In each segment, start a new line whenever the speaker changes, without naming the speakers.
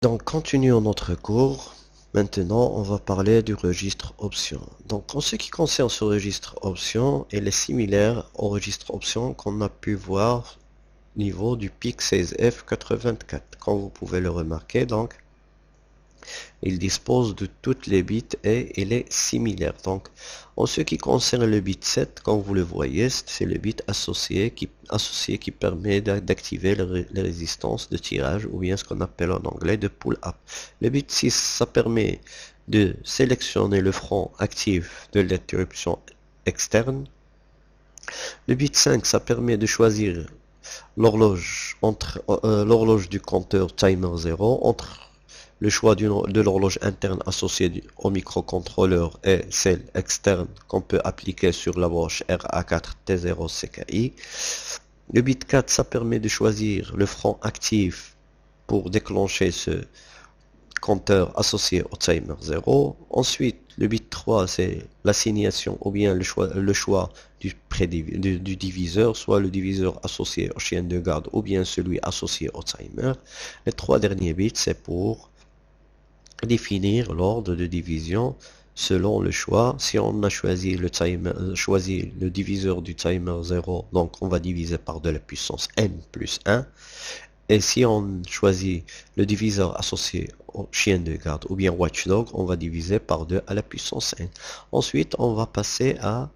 Donc, continuons notre cours. Maintenant, on va parler du registre option. Donc, en ce qui concerne ce registre option, il est similaire au registre option qu'on a pu voir au niveau du PIC 16F84. Comme vous pouvez le remarquer, donc, il dispose de toutes les bits et il est similaire. Donc, en ce qui concerne le bit 7, comme vous le voyez, c'est le bit associé qui permet d'activer les résistances de tirage ou bien ce qu'on appelle en anglais de pull-up. Le bit 6, ça permet de sélectionner le front actif de l'interruption externe. Le bit 5, ça permet de choisir l'horloge du compteur timer 0 entre le choix de l'horloge interne associée au microcontrôleur et celle externe qu'on peut appliquer sur la broche RA4T0CKI. Le bit 4, ça permet de choisir le front actif pour déclencher ce compteur associé au timer 0. Ensuite, le bit 3, c'est l'assignation ou bien le choix du diviseur, soit le diviseur associé au chien de garde ou bien celui associé au timer. Les trois derniers bits, c'est pour définir l'ordre de division selon le choix. Si on a choisi le diviseur du timer 0, donc on va diviser par de la puissance n plus 1. Et si on choisit le diviseur associé au chien de garde ou bien watchdog, on va diviser par 2 à la puissance n. Ensuite, on va passer à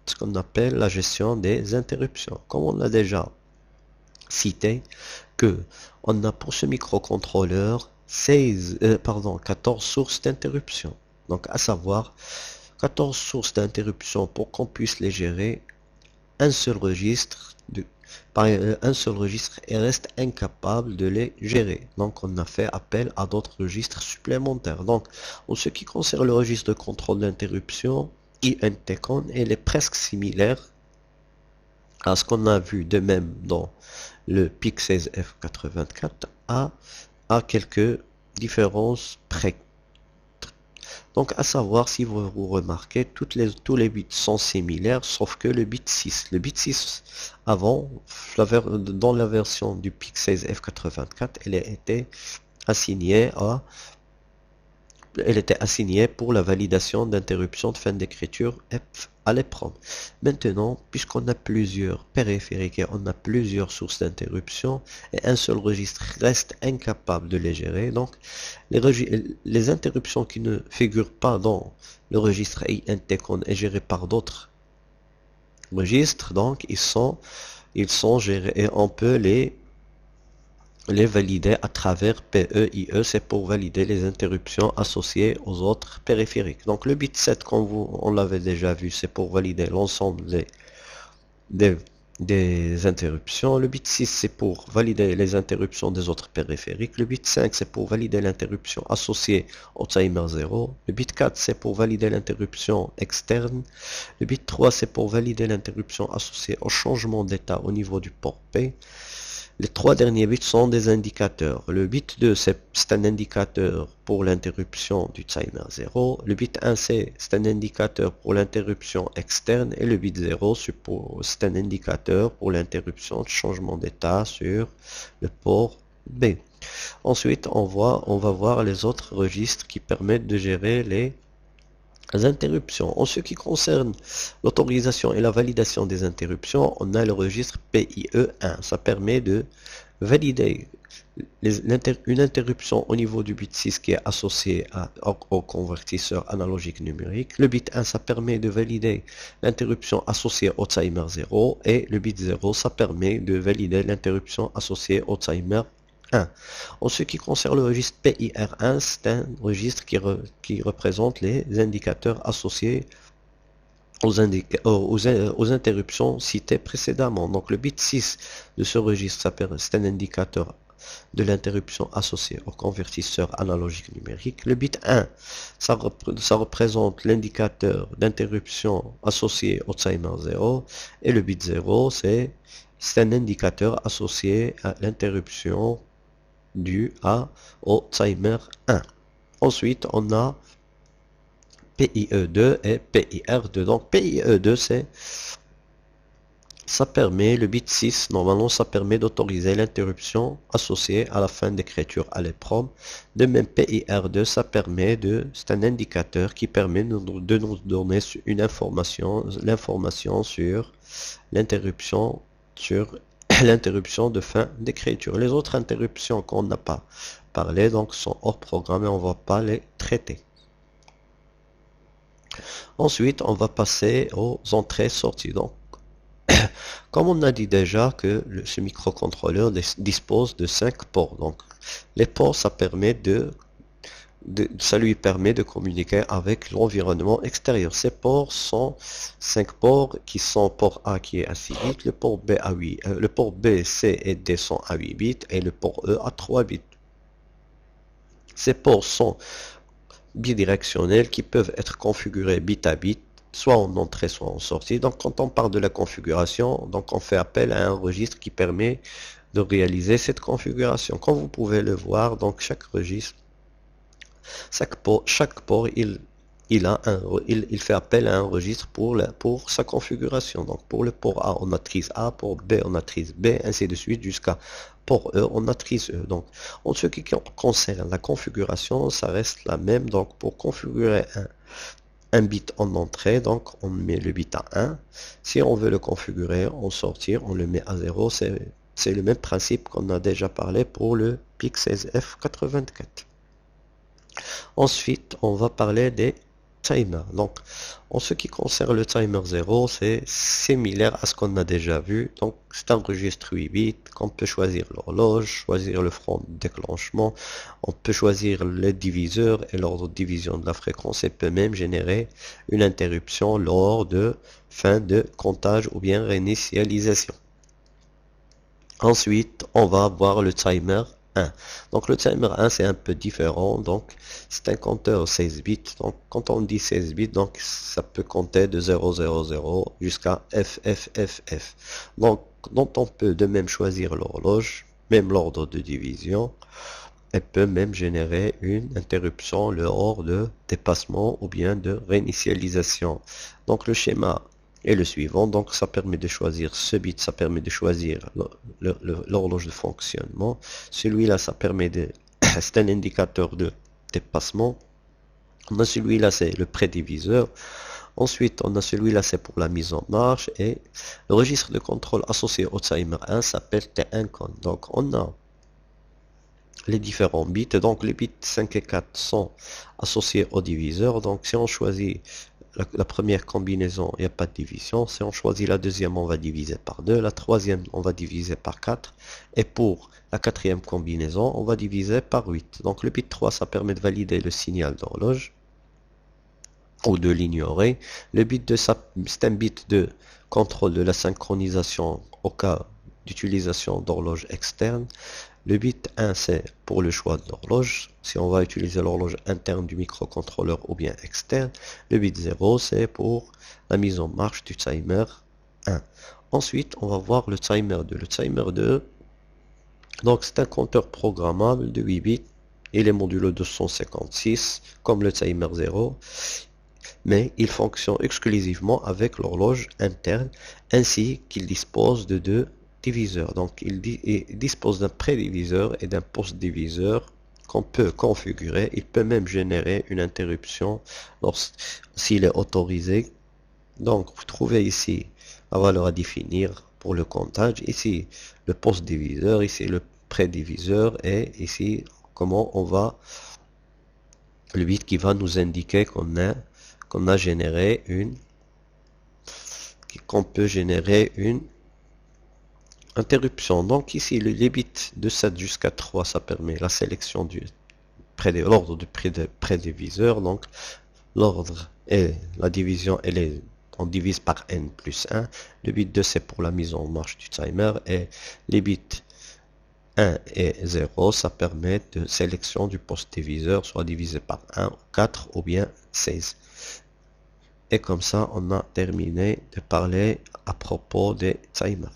ce qu'on appelle la gestion des interruptions. Comme on l'a déjà cité, que on a pour ce microcontrôleur 14 sources d'interruption. Donc, à savoir, 14 sources d'interruption pour qu'on puisse les gérer, un seul registre et reste incapable de les gérer. Donc, on a fait appel à d'autres registres supplémentaires. Donc, en ce qui concerne le registre de contrôle d'interruption, INTCON, il est presque similaire à ce qu'on a vu de même dans le PIC 16F84 à quelques différences près. Donc, à savoir, si vous remarquez, tous les bits sont similaires, sauf que le bit 6. Le bit 6, avant, dans la version du PIC 16F84, elle était assignée pour la validation d'interruption de fin d'écriture à l'épreuve. Maintenant, puisqu'on a plusieurs périphériques et on a plusieurs sources d'interruption et un seul registre reste incapable de les gérer, donc les interruptions qui ne figurent pas dans le registre INTCON est géré par d'autres registres, donc ils sont gérés et on peut les valider à travers PEIE, c'est pour valider les interruptions associées aux autres périphériques. Donc le bit 7, comme on l'avait déjà vu, c'est pour valider l'ensemble des, des interruptions. Le bit 6, c'est pour valider les interruptions des autres périphériques. Le bit 5, c'est pour valider l'interruption associée au timer 0. Le bit 4, c'est pour valider l'interruption externe. Le bit 3, c'est pour valider l'interruption associée au changement d'état au niveau du port P. Les trois derniers bits sont des indicateurs. Le bit 2, c'est un indicateur pour l'interruption du timer 0. Le bit 1, c'est un indicateur pour l'interruption externe. Et le bit 0, c'est un indicateur pour l'interruption de changement d'état sur le port B. Ensuite, on va voir les autres registres qui permettent de gérer les interruptions. En ce qui concerne l'autorisation et la validation des interruptions, on a le registre PIE1. Ça permet de valider une interruption au niveau du bit 6 qui est associé au convertisseur analogique numérique. Le bit 1, ça permet de valider l'interruption associée au timer 0 et le bit 0, ça permet de valider l'interruption associée au timer 1. En ce qui concerne le registre PIR1, c'est un registre qui représente les indicateurs associés aux interruptions citées précédemment. Donc le bit 6 de ce registre, c'est un indicateur de l'interruption associée au convertisseur analogique numérique. Le bit 1, ça représente l'indicateur d'interruption associé au timer 0. Et le bit 0, c'est un indicateur associé à l'interruption due au timer 1. Ensuite, on a PIE2 et PIR2. Donc PIE2, Ça permet, le bit 6, normalement, ça permet d'autoriser l'interruption associée à la fin d'écriture à l'EPROM. De même, PIR2, ça permet c'est un indicateur qui permet de nous donner l'information sur l'interruption, l'interruption de fin d'écriture. Les autres interruptions qu'on n'a pas parlé, donc, sont hors programme et on ne va pas les traiter. Ensuite, on va passer aux entrées-sorties. Donc, comme on a dit déjà que ce microcontrôleur dispose de 5 ports. Donc, les ports, ça lui permet de communiquer avec l'environnement extérieur. Ces ports sont 5 ports qui sont port A qui est à 6 bits, le port B à 8, le port B, C et D sont à 8 bits et le port E à 3 bits. Ces ports sont bidirectionnels qui peuvent être configurés bit à bit, soit en entrée, soit en sortie. Donc, quand on parle de la configuration, donc on fait appel à un registre qui permet de réaliser cette configuration. Comme vous pouvez le voir, donc chaque registre, chaque port, il fait appel à un registre pour sa configuration. Donc, pour le port A, on matrice A, pour B, on matrice B, ainsi de suite, jusqu'à port E, on matrice E. Donc, en ce qui concerne la configuration, ça reste la même. Donc, pour configurer un bit en entrée, donc on met le bit à 1. Si on veut le configurer en sortie, on le met à 0. C'est le même principe qu'on a déjà parlé pour le PIC 16F84. Ensuite, on va parler des timers. Donc, en ce qui concerne le timer 0, c'est similaire à ce qu'on a déjà vu. Donc, c'est un registre 8 bits qu'on peut choisir l'horloge, choisir le front de déclenchement. On peut choisir le diviseur et l'ordre de division de la fréquence et peut même générer une interruption lors de fin de comptage ou bien réinitialisation. Ensuite, on va voir le timer 1. Donc le timer 1 c'est un peu différent, donc c'est un compteur 16 bits. Donc quand on dit 16 bits, donc ça peut compter de 000 jusqu'à FFFF. Donc dont on peut de même choisir l'horloge, même l'ordre de division, et peut même générer une interruption lors de dépassement ou bien de réinitialisation. Donc le schéma est le suivant, donc ça permet de choisir ce bit, ça permet de choisir l'horloge de fonctionnement. Celui-là, ça permet de, c'est un indicateur de dépassement. On a celui-là, c'est le prédiviseur. Ensuite, on a celui-là, c'est pour la mise en marche. Et le registre de contrôle associé au timer 1 s'appelle T1CON. Donc, on a les différents bits. Donc, les bits 5 et 4 sont associés au diviseur. Donc, si on choisit la première combinaison, il n'y a pas de division. Si on choisit la deuxième, on va diviser par 2. La troisième, on va diviser par 4. Et pour la quatrième combinaison, on va diviser par 8. Donc le bit 3, ça permet de valider le signal d'horloge ou de l'ignorer. Le bit 2, c'est un bit de contrôle de la synchronisation au cas d'utilisation d'horloge externe. Le bit 1, c'est pour le choix de l'horloge, si on va utiliser l'horloge interne du microcontrôleur ou bien externe. Le bit 0, c'est pour la mise en marche du timer 1. Ensuite, on va voir le timer 2. Le timer 2, donc c'est un compteur programmable de 8 bits. Il est modulo 256, comme le timer 0. Mais il fonctionne exclusivement avec l'horloge interne, ainsi qu'il dispose de deux diviseur. Donc il dispose d'un prédiviseur et d'un post-diviseur qu'on peut configurer. Il peut même générer une interruption s'il est autorisé. Donc vous trouvez ici la valeur à définir pour le comptage. Ici le post-diviseur, ici le prédiviseur et ici comment on va le bit qui va nous indiquer qu'on a généré qu'on peut générer une interruption. Donc ici, les bits de 7 jusqu'à 3, ça permet la sélection de l'ordre du prédiviseur. Donc l'ordre et la division, on divise par n plus 1. Le bit 2, c'est pour la mise en marche du timer. Et les bits 1 et 0, ça permet de sélection du post-diviseur, soit divisé par 1, 4 ou bien 16. Et comme ça, on a terminé de parler à propos des timers.